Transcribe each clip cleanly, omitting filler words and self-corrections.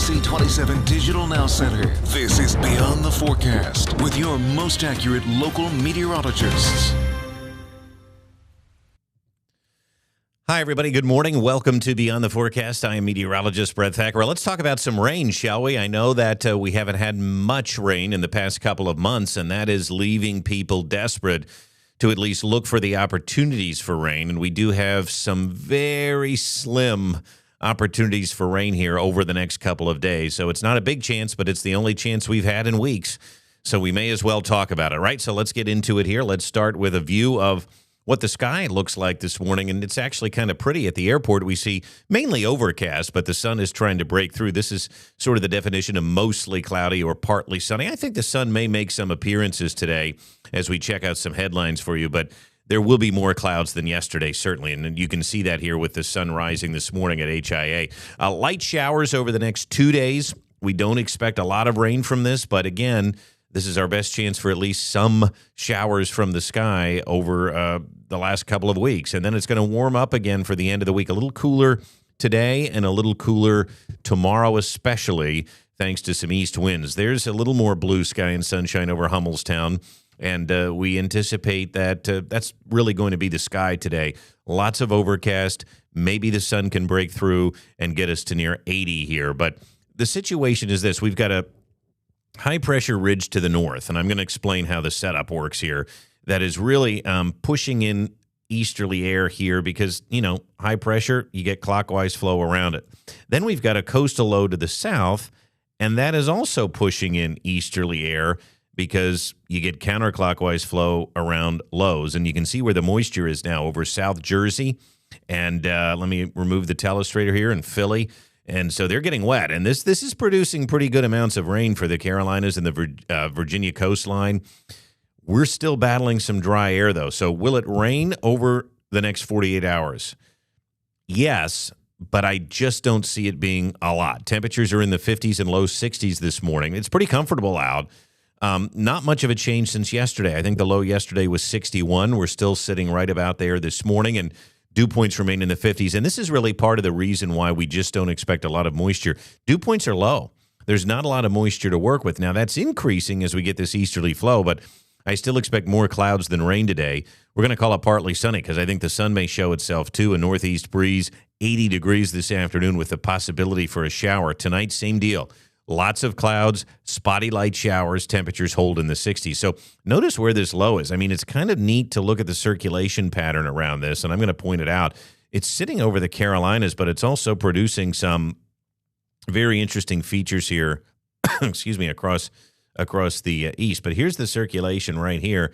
NBC27 Digital Now Center. This is Beyond the Forecast with your most accurate local meteorologists. Hi, everybody. Good morning. Welcome to Beyond the Forecast. I am meteorologist Brett Thackara. Let's talk about some rain, shall we? I know that we haven't had much rain in the past couple of months, and that is leaving people desperate to at least look for the opportunities for rain. And we do have some very slim opportunities for rain here over the next couple of days. So it's not a big chance, but it's the only chance we've had in weeks. So we may as well talk about it, right? So let's get into it here. Let's start with a view of what the sky looks like this morning, and it's actually kind of pretty. At the airport, we see mainly overcast, but the sun is trying to break through. This is sort of the definition of mostly cloudy or partly sunny. I think the sun may make some appearances today as we check out some headlines for you, but there will be more clouds than yesterday, certainly, and you can see that here with the sun rising this morning at HIA. Light showers over the next 2 days. We don't expect a lot of rain from this, but again, this is our best chance for at least some showers from the sky over the last couple of weeks. And then it's going to warm up again for the end of the week. A little cooler today and a little cooler tomorrow, especially thanks to some east winds. There's a little more blue sky and sunshine over Hummelstown. And we anticipate that that's really going to be the sky today. Lots of overcast. Maybe the sun can break through and get us to near 80 here. But the situation is this. We've got a high-pressure ridge to the north, and I'm going to explain how the setup works here. That is really pushing in easterly air here because, you know, high pressure, you get clockwise flow around it. Then we've got a coastal low to the south, and that is also pushing in easterly air because you get counterclockwise flow around lows. And you can see where the moisture is now over South Jersey. And let me remove the telestrator here in Philly. And so they're getting wet, and this is producing pretty good amounts of rain for the Carolinas and the Virginia coastline. We're still battling some dry air, though. So will it rain over the next 48 hours? Yes, but I just don't see it being a lot. Temperatures are in the 50s and low 60s this morning. It's pretty comfortable out. Not much of a change since yesterday. I think the low yesterday was 61. We're still sitting right about there this morning, and dew points remain in the 50s, and this is really part of the reason why we just don't expect a lot of moisture. Dew points are low. There's not a lot of moisture to work with. Now, that's increasing as we get this easterly flow, but I still expect more clouds than rain today. We're going to call it partly sunny because I think the sun may show itself, too. A northeast breeze, 80 degrees this afternoon with the possibility for a shower. Tonight, same deal. Lots of clouds, spotty light showers, temperatures hold in the 60s. So notice where this low is. I mean, it's kind of neat to look at the circulation pattern around this, and I'm going to point it out. It's sitting over the Carolinas, but it's also producing some very interesting features here, excuse me, across the east. But here's the circulation right here,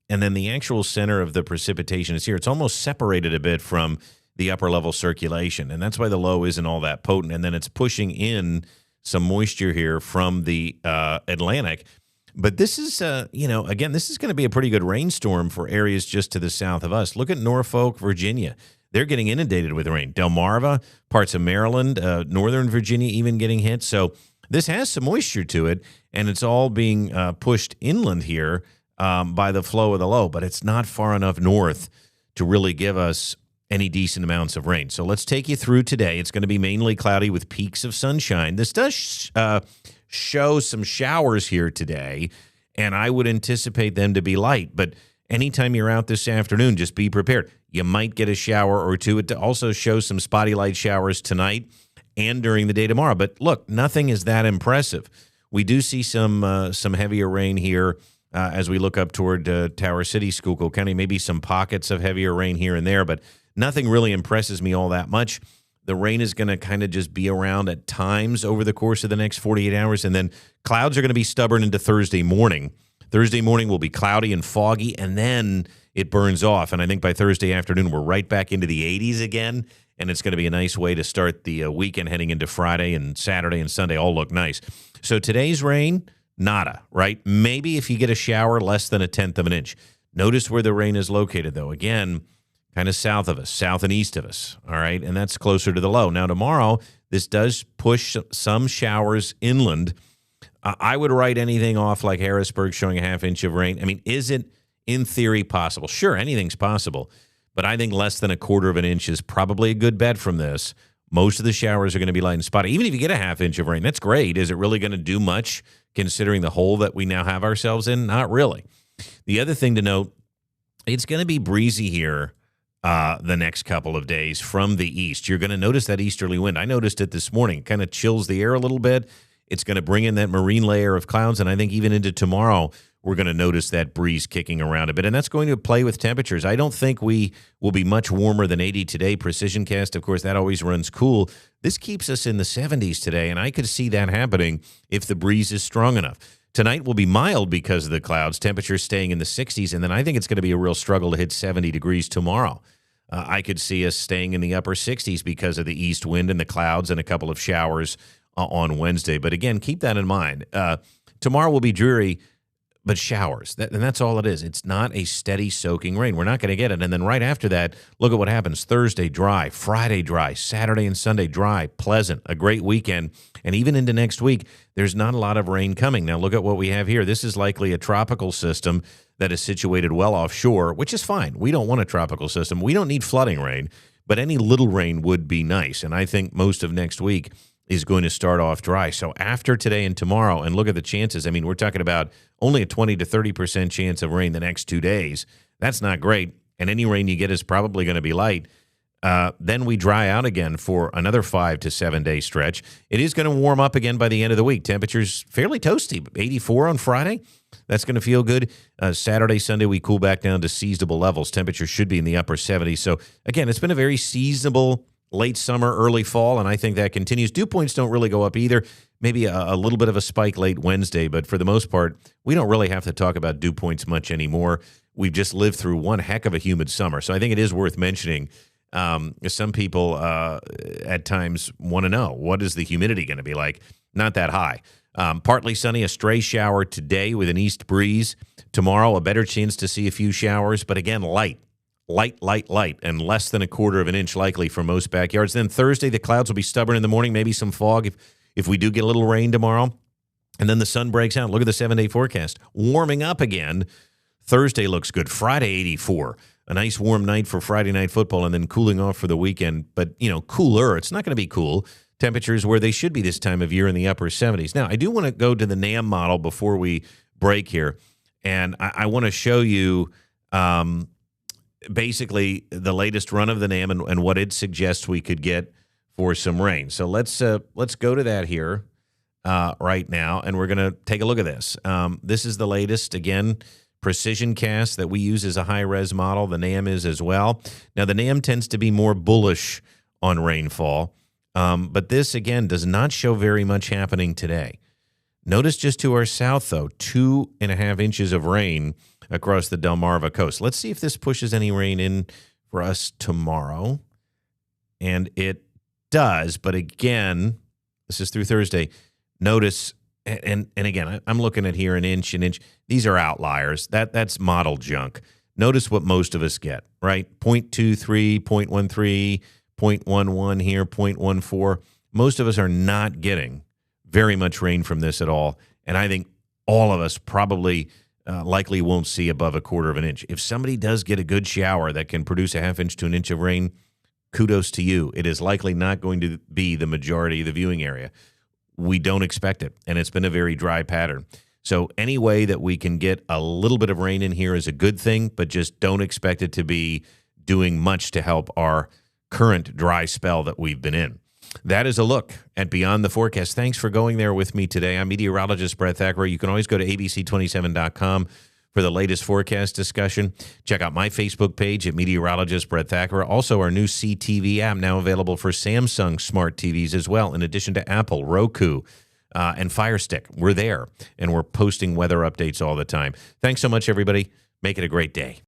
and then the actual center of the precipitation is here. It's almost separated a bit from the upper-level circulation, and that's why the low isn't all that potent, and then it's pushing in some moisture here from the Atlantic. But this is, again, this is going to be a pretty good rainstorm for areas just to the south of us. Look at Norfolk, Virginia. They're getting inundated with rain. Delmarva, parts of Maryland, northern Virginia even getting hit. So this has some moisture to it, and it's all being pushed inland here by the flow of the low. But it's not far enough north to really give us any decent amounts of rain. So let's take you through today. It's going to be mainly cloudy with peaks of sunshine. This does show some showers here today, and I would anticipate them to be light. But anytime you're out this afternoon, just be prepared. You might get a shower or two. It also shows some spotty light showers tonight and during the day tomorrow. But look, nothing is that impressive. We do see some heavier rain here as we look up toward Tower City, Schuylkill County. Maybe some pockets of heavier rain here and there, but nothing really impresses me all that much. The rain is going to kind of just be around at times over the course of the next 48 hours, and then clouds are going to be stubborn into Thursday morning. Thursday morning will be cloudy and foggy, and then it burns off. And I think by Thursday afternoon, we're right back into the 80s again, and it's going to be a nice way to start the weekend heading into Friday, and Saturday and Sunday all look nice. So today's rain, nada, right? Maybe if you get a shower, less than 1/10 of an inch. Notice where the rain is located, though. Again, kind of south of us, south and east of us, all right? And that's closer to the low. Now, tomorrow, this does push some showers inland. I would write anything off like Harrisburg showing a 1/2 inch of rain. I mean, is it in theory possible? Sure, anything's possible. But I think less than 1/4 of an inch is probably a good bet from this. Most of the showers are going to be light and spotty. Even if you get a half inch of rain, that's great. Is it really going to do much considering the hole that we now have ourselves in? Not really. The other thing to note, it's going to be breezy here the next couple of days from the east. You're going to notice that easterly wind. I noticed it this morning. It kind of chills the air a little bit. It's going to bring in that marine layer of clouds, and I think even into tomorrow, we're going to notice that breeze kicking around a bit, and that's going to play with temperatures. I don't think we will be much warmer than 80 today. Precision cast, of course, that always runs cool. This keeps us in the 70s today, and I could see that happening if the breeze is strong enough. Tonight will be mild because of the clouds, temperatures staying in the 60s, and then I think it's going to be a real struggle to hit 70 degrees tomorrow. I could see us staying in the upper 60s because of the east wind and the clouds and a couple of showers on Wednesday. But again, keep that in mind. Tomorrow will be dreary, but showers. And that's all it is. It's not a steady soaking rain. We're not going to get it. And then right after that, look at what happens. Thursday, dry. Friday, dry. Saturday and Sunday, dry. Pleasant. A great weekend. And even into next week, there's not a lot of rain coming. Now, look at what we have here. This is likely a tropical system that is situated well offshore, which is fine. We don't want a tropical system. We don't need flooding rain, but any little rain would be nice. And I think most of next week is going to start off dry. So after today and tomorrow, and look at the chances. I mean, we're talking about only a 20 to 30% chance of rain the next 2 days. That's not great. And any rain you get is probably going to be light. Then we dry out again for another 5 to 7 day stretch. It is going to warm up again by the end of the week. Temperatures fairly toasty, 84 on Friday. That's going to feel good. Saturday, Sunday, we cool back down to seasonable levels. Temperatures should be in the upper 70s. So again, it's been a very seasonable late summer, early fall, and I think that continues. Dew points don't really go up either. Maybe a little bit of a spike late Wednesday, but for the most part, we don't really have to talk about dew points much anymore. We've just lived through one heck of a humid summer. So I think it is worth mentioning. Some people at times want to know, what is the humidity going to be like? Not that high. Partly sunny, a stray shower today with an east breeze. Tomorrow, a better chance to see a few showers, but again, light, and less than a quarter of an inch likely for most backyards. Then Thursday, the clouds will be stubborn in the morning, maybe some fog if we do get a little rain tomorrow. And then the sun breaks out. Look at the 7-day forecast. Warming up again. Thursday looks good. Friday, 84. A nice warm night for Friday night football, and then cooling off for the weekend. But, cooler. It's not going to be cool. Temperatures where they should be this time of year in the upper 70s. Now, I do want to go to the NAM model before we break here. And I want to show you basically the latest run of the NAM and what it suggests we could get for some rain. So let's go to that here right now, and we're going to take a look at this. This is the latest, again, precision cast that we use as a high-res model. The NAM is as well. Now, the NAM tends to be more bullish on rainfall, but this, again, does not show very much happening today. Notice just to our south, though, 2.5 inches of rain across the Delmarva coast. Let's see if this pushes any rain in for us tomorrow. And it does, but again, this is through Thursday. Notice, and again, I'm looking at here an inch. These are outliers. That's model junk. Notice what most of us get, right? 0.23, 0.13, 0.11 here, 0.14. Most of us are not getting very much rain from this at all. And I think all of us probably likely won't see above a quarter of an inch. If somebody does get a good shower that can produce a half inch to an inch of rain, kudos to you. It is likely not going to be the majority of the viewing area. We don't expect it, and it's been a very dry pattern. So any way that we can get a little bit of rain in here is a good thing, but just don't expect it to be doing much to help our current dry spell that we've been in. That is a look at Beyond the Forecast. Thanks for going there with me today. I'm meteorologist Brett Thackara. You can always go to abc27.com for the latest forecast discussion. Check out my Facebook page at Meteorologist Brett Thackara. Also, our new CTV app now available for Samsung smart TVs as well, in addition to Apple, Roku, and Fire Stick. We're there, and we're posting weather updates all the time. Thanks so much, everybody. Make it a great day.